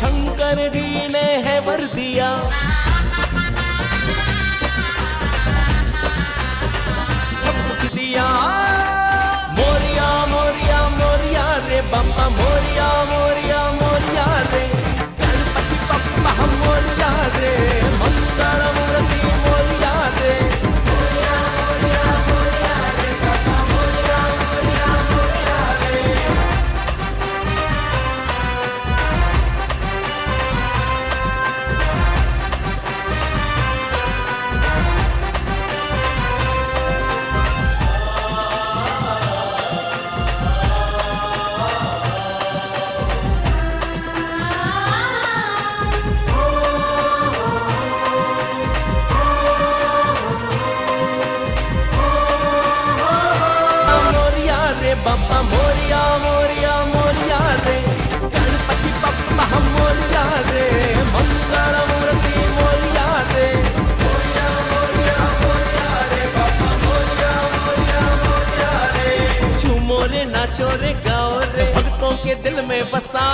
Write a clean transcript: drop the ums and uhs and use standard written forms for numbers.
शंकर जी ने है वर दिया। सब कुछ दिया। मोरिया मोरिया मोरिया रे बाप्पा, मोरिया मोरिया मोरिया रे गणपति बप्पा मोरिया रे, मंगल मूर्ति मोरिया रे। मोरिया मोरिया मोरिया रे बाप्पा, मोरिया मोरिया मोरिया रे। बाप्पा मोरिया मोरिया मोरिया रे, गणपति बप्पा मोरिया रे, मंगल मूर्ति मोरिया रे। मोरिया मोरिया मोरिया रे बाप्पा, मोरिया मोरिया मोरिया रे। झूमो रे नाचो रे गाओ रे, भक्तों के दिल में बसा।